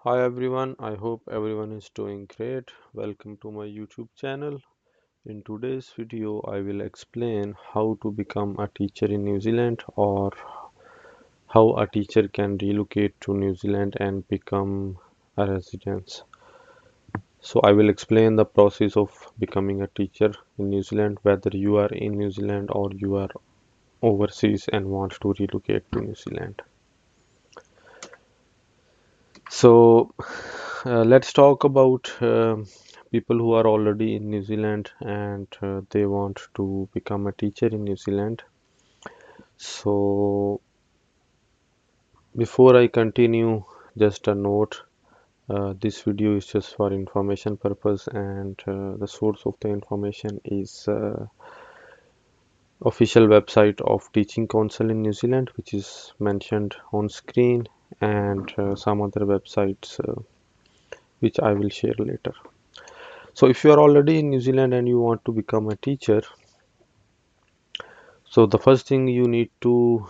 Hi everyone, I hope everyone is doing great. Welcome to my YouTube channel. In today's video, I will explain how to become a teacher in New Zealand or how a teacher can relocate to New Zealand and become a resident. So I will explain the process of becoming a teacher in New Zealand, whether you are in New Zealand or you are overseas and want to relocate to New Zealand. So let's talk about people who are already in New Zealand and they want to become a teacher in New Zealand. So before I continue, just a note. This video is just for information purpose and the source of the information is official website of Teaching Council in New Zealand, which is mentioned on screen, and some other websites which I will share later. So if you are already in New Zealand and you want to become a teacher, so the first thing you need to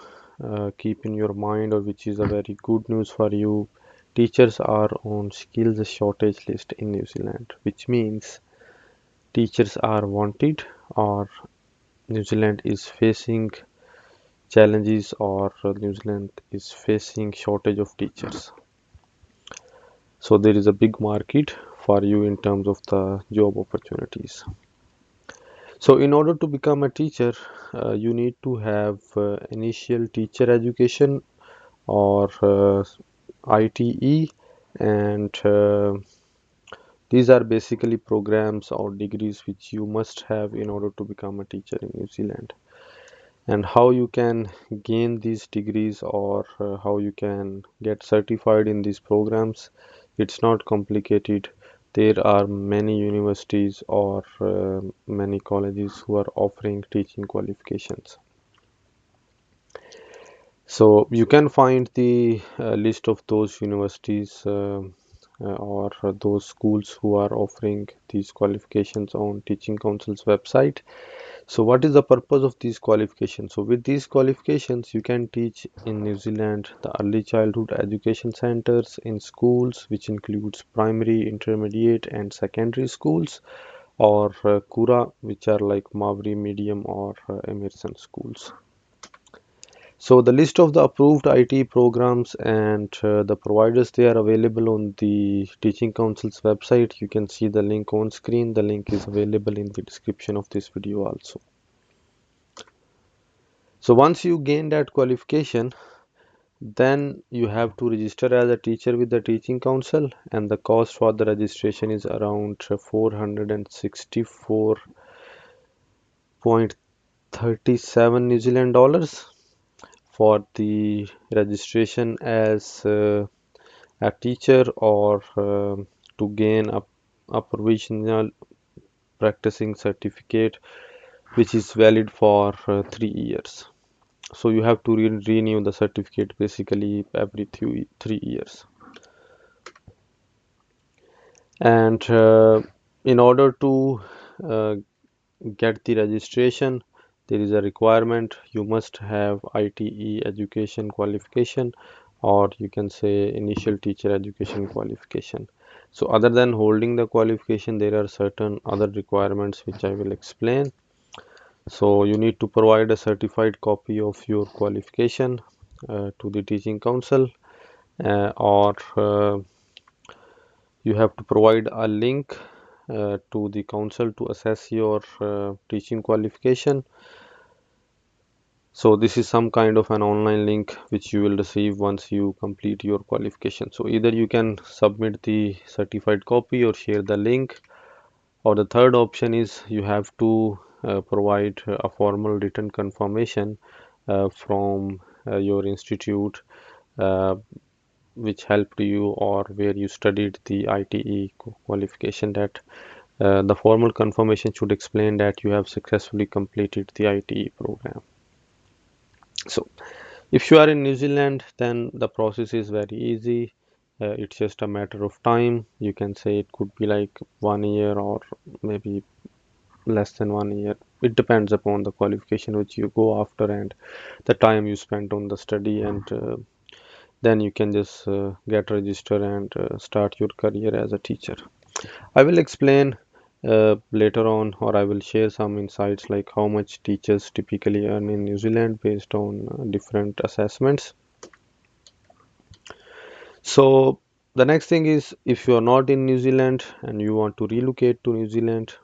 keep in your mind, or which is a very good news for you, teachers are on skills shortage list in New Zealand, which means teachers are wanted, or New Zealand is facing challenges, or New Zealand is facing shortage of teachers. So there is a big market for you in terms of the job opportunities. So in order to become a teacher, you need to have initial teacher education or ITE, and these are basically programs or degrees which you must have in order to become a teacher in New Zealand. And how you can gain these degrees, or how you can get certified in these programs, it's not complicated. There are many universities or many colleges who are offering teaching qualifications. So you can find the list of those universities or those schools who are offering these qualifications on Teaching Council's website. So what is the purpose of these qualifications? So with these qualifications, you can teach in New Zealand the early childhood education centers in schools, which includes primary, intermediate, and secondary schools, or Kura, which are like Maori medium or immersion schools. So the list of the approved IT programs and the providers, they are available on the Teaching Council's website. You can see the link on screen. The link is available in the description of this video also. So once you gain that qualification, then you have to register as a teacher with the Teaching Council, and the cost for the registration is around 464.37 New Zealand dollars for the registration as a teacher, or to gain a provisional practicing certificate which is valid for 3 years. So you have to renew the certificate basically every 3 years. And in order to uh, get the registration, there is a requirement. You must have ITE education qualification, or you can say initial teacher education qualification. So other than holding the qualification, there are certain other requirements which I will explain. So you need to provide a certified copy of your qualification to the Teaching Council, or you have to provide a link to the council to assess your teaching qualification. So this is some kind of an online link which you will receive once you complete your qualification. So either you can submit the certified copy or share the link, or the third option is you have to provide a formal written confirmation from your institute uh, which helped you, or where you studied the ITE qualification, that the formal confirmation should explain that you have successfully completed the ITE program. So if you are in New Zealand, then the process is very easy. It's just a matter of time. You can say it could be like 1 year or maybe less than 1 year. It depends upon the qualification which you go after and the time you spent on the study and then you can just get registered and start your career as a teacher. I will explain later on, or I will share some insights like how much teachers typically earn in New Zealand based on different assessments. So the next thing is, if you are not in New Zealand and you want to relocate to New Zealand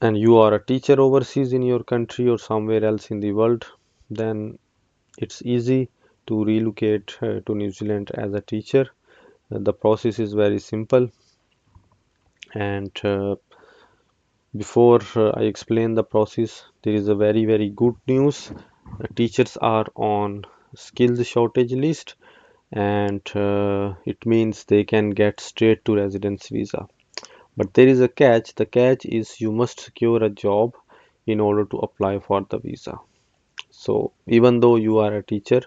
and you are a teacher overseas in your country or somewhere else in the world, then it's easy to relocate to New Zealand as a teacher. The process is very simple, and before I explain the process, there is a very good news. Teachers are on skills shortage list, and it means they can get straight to residence visa. But there is a catch. The catch is you must secure a job in order to apply for the visa. So even though you are a teacher,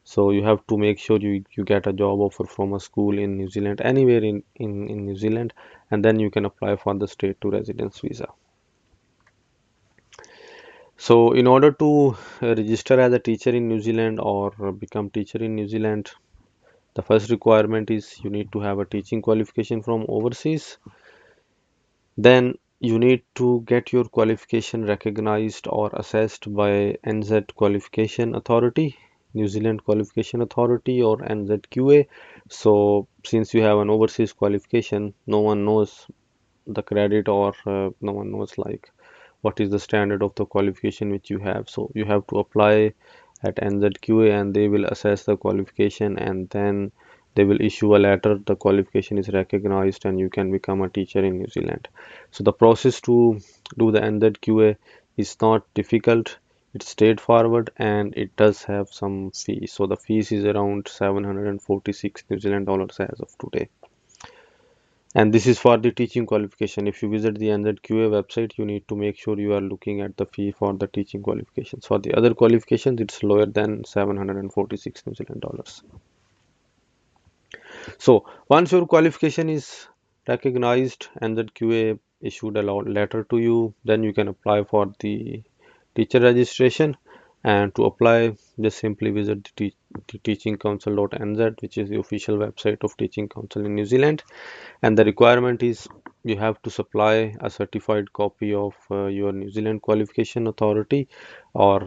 so you have to make sure you get a job offer from a school in New Zealand, anywhere in New Zealand, and then you can apply for the straight to residence visa. So in order to register as a teacher in New Zealand or become teacher in New Zealand, the first requirement is you need to have a teaching qualification from overseas. Then you need to get your qualification recognized or assessed by NZ Qualification Authority, New Zealand Qualification Authority, or NZQA. So since you have an overseas qualification, no one knows the credit, or no one knows like what is the standard of the qualification which you have. So you have to apply at NZQA and they will assess the qualification, and then they will issue a letter. The qualification is recognized and you can become a teacher in New Zealand. So the process to do the NZQA is not difficult. It's straightforward and it does have some fees. So the fees is around 746 New Zealand dollars as of today. And this is for the teaching qualification. If you visit the NZQA website, you need to make sure you are looking at the fee for the teaching qualifications. For the other qualifications, it's lower than 746 New Zealand dollars. So once your qualification is recognized and that QA issued a letter to you, then you can apply for the teacher registration. And to apply, just simply visit the teachingcouncil.nz, which is the official website of Teaching Council in New Zealand. And the requirement is you have to supply a certified copy of your New Zealand Qualification Authority, or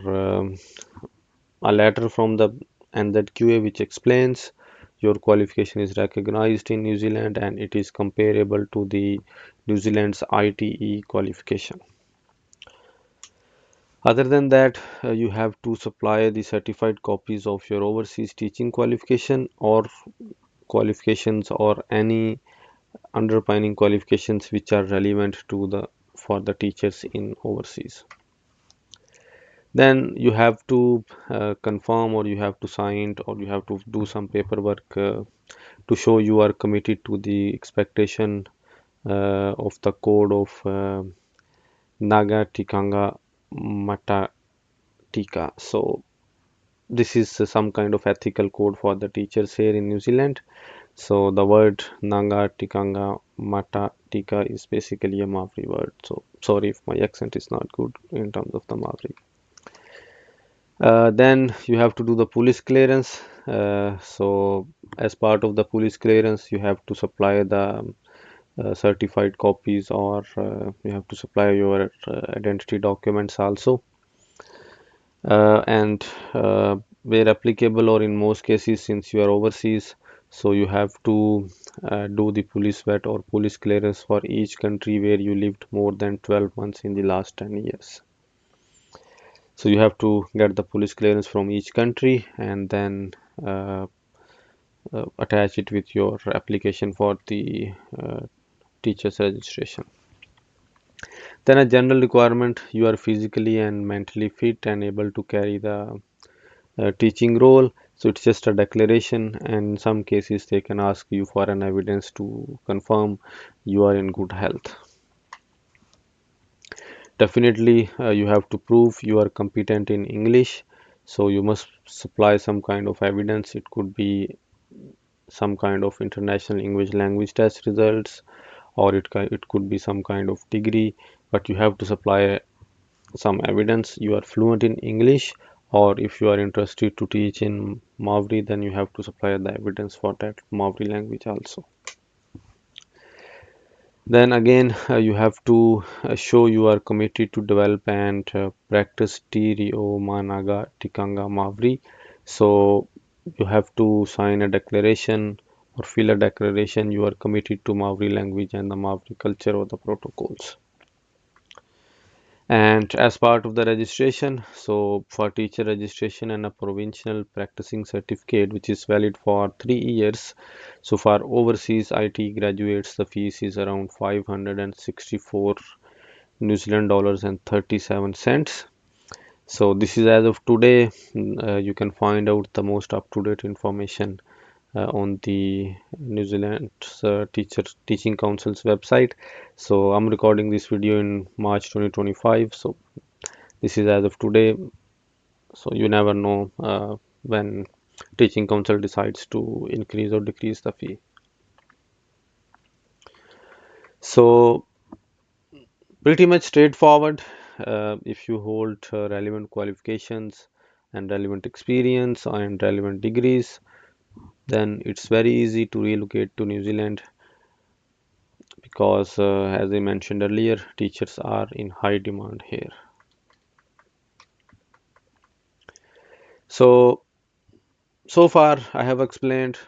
a letter from the NZQA which explains your qualification is recognized in New Zealand and it is comparable to the New Zealand's ITE qualification. Other than that, you have to supply the certified copies of your overseas teaching qualification or qualifications, or any underpinning qualifications which are relevant to the for the teachers in overseas. Then you have to confirm, or you have to sign, or you have to do some paperwork to show you are committed to the expectation of the code of Naga Tikanga Mata Tika. So this is some kind of ethical code for the teachers here in New Zealand. So the word Nanga Tikanga Mata Tika is basically a Maori word. So sorry if my accent is not good in terms of the Maori. Then you have to do the police clearance. So as part of the police clearance, you have to supply the certified copies, or you have to supply your identity documents also. And where applicable, or in most cases, since you are overseas, so you have to do the police vet or police clearance for each country where you lived more than 12 months in the last 10 years. So you have to get the police clearance from each country and then uh, attach it with your application for the teacher's registration. Then a general requirement, you are physically and mentally fit and able to carry the teaching role. So it's just a declaration, and in some cases they can ask you for an evidence to confirm you are in good health. Definitely, you have to prove you are competent in English. So you must supply some kind of evidence. It could be some kind of international English language test results, or it could be some kind of degree, but you have to supply some evidence you are fluent in English, or if you are interested to teach in Maori, then you have to supply the evidence for that Maori language also. Then again, you have to show you are committed to develop and practice Tirio Managa Tikanga Maori. So you have to sign a declaration or fill a declaration you are committed to Maori language and the Maori culture or the protocols. And as part of the registration, so for teacher registration and a provincial practicing certificate, which is valid for 3 years. So for overseas IT graduates, the fees is around 564 New Zealand dollars and 37 cents. So this is as of today. You can find out the most up-to-date information on the New Zealand Teaching Council's website. So I'm recording this video in March 2025. So this is as of today, so you never know when teaching council decides to increase or decrease the fee. So pretty much straightforward. If you hold relevant qualifications and relevant experience and relevant degrees, then it's very easy to relocate to New Zealand because, as I mentioned earlier, teachers are in high demand here. So far I have explained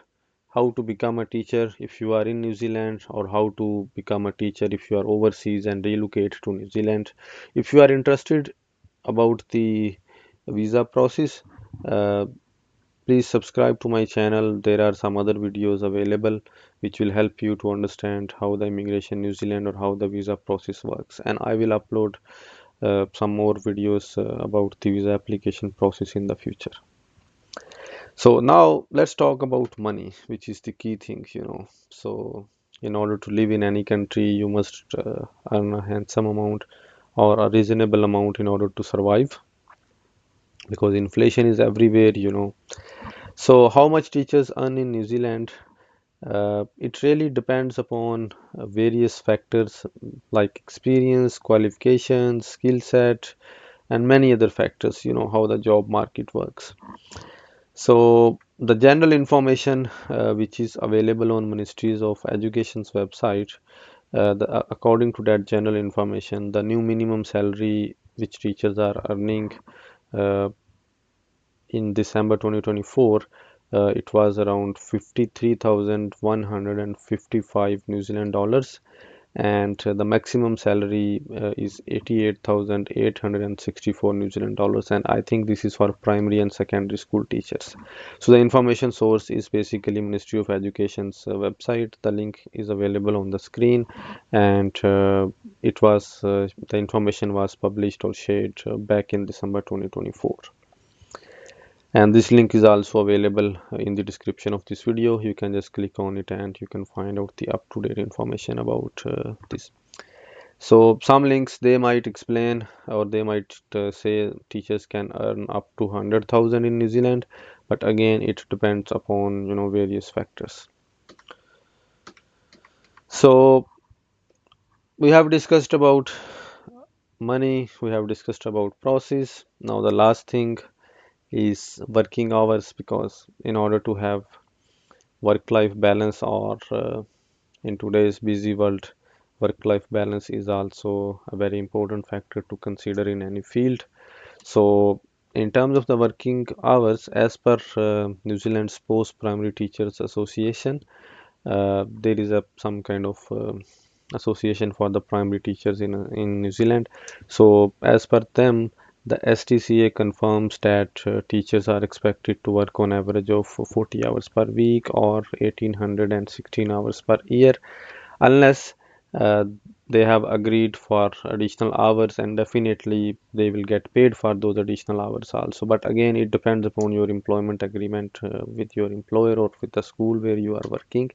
how to become a teacher if you are in New Zealand, or how to become a teacher if you are overseas and relocate to New Zealand. If you are interested about the visa process, uh, please subscribe to my channel. There are some other videos available which will help you to understand how the immigration New Zealand or how the visa process works. And I will upload some more videos about the visa application process in the future. So now let's talk about money, which is the key thing. So in order to live in any country, you must earn a handsome amount or a reasonable amount in order to survive, because inflation is everywhere. So how much teachers earn in New Zealand? It really depends upon various factors like experience, qualifications, skill set, and many other factors, how the job market works. So the general information which is available on Ministries of Education's website, according to that general information, the new minimum salary which teachers are earning uh, in December 2024, it was around 53,155 New Zealand dollars, and the maximum salary is 88,864 New Zealand dollars, and I think this is for primary and secondary school teachers. So the information source is basically Ministry of Education's website. The link is available on the screen, and the information was published or shared back in December 2024. And this link is also available in the description of this video. You can just click on it and you can find out the up-to-date information about this. So some links, they might explain, or they might say teachers can earn up to 100,000 in New Zealand, but again it depends upon various factors. So we have discussed about money, we have discussed about process. Now the last thing is working hours, because in order to have work-life balance, or in today's busy world, work-life balance is also a very important factor to consider in any field. So in terms of the working hours, as per New Zealand's Post-Primary Teachers Association, there is some kind of association for the primary teachers in New Zealand. So as per them, the STCA confirms that teachers are expected to work on average of 40 hours per week or 1816 hours per year, unless uh, they have agreed for additional hours, and definitely they will get paid for those additional hours also. But again, it depends upon your employment agreement with your employer or with the school where you are working.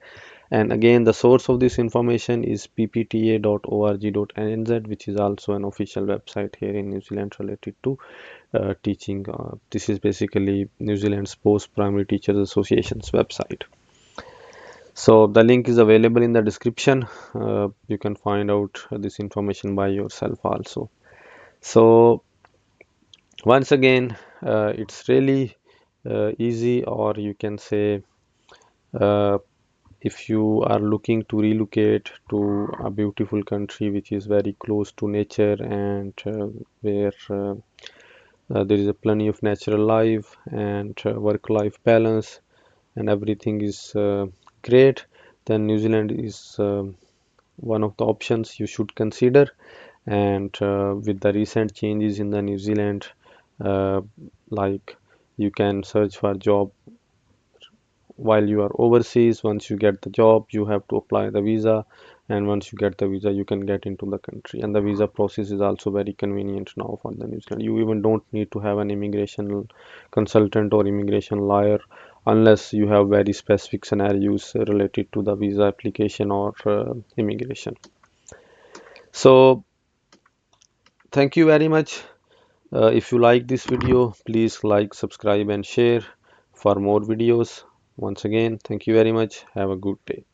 And again, the source of this information is ppta.org.nz, which is also an official website here in New Zealand related to teaching. This is basically New Zealand's Post Primary Teachers Association's website. So the link is available in the description. You can find out this information by yourself also. So Once again, it's really easy, or you can say, uh, if you are looking to relocate to a beautiful country which is very close to nature, and where there is a plenty of natural life and work-life balance, and everything is great, then New Zealand is one of the options you should consider. And with the recent changes in the New Zealand, uh, like you can search for job while you are overseas. Once you get the job, you have to apply the visa, and once you get the visa, you can get into the country. And the visa process is also very convenient now for the New Zealand. You even don't need to have an immigration consultant or immigration lawyer, unless you have very specific scenarios related to the visa application or immigration. So thank you very much. If you like this video, please like, subscribe, and share for more videos. Once again, thank you very much. Have a good day.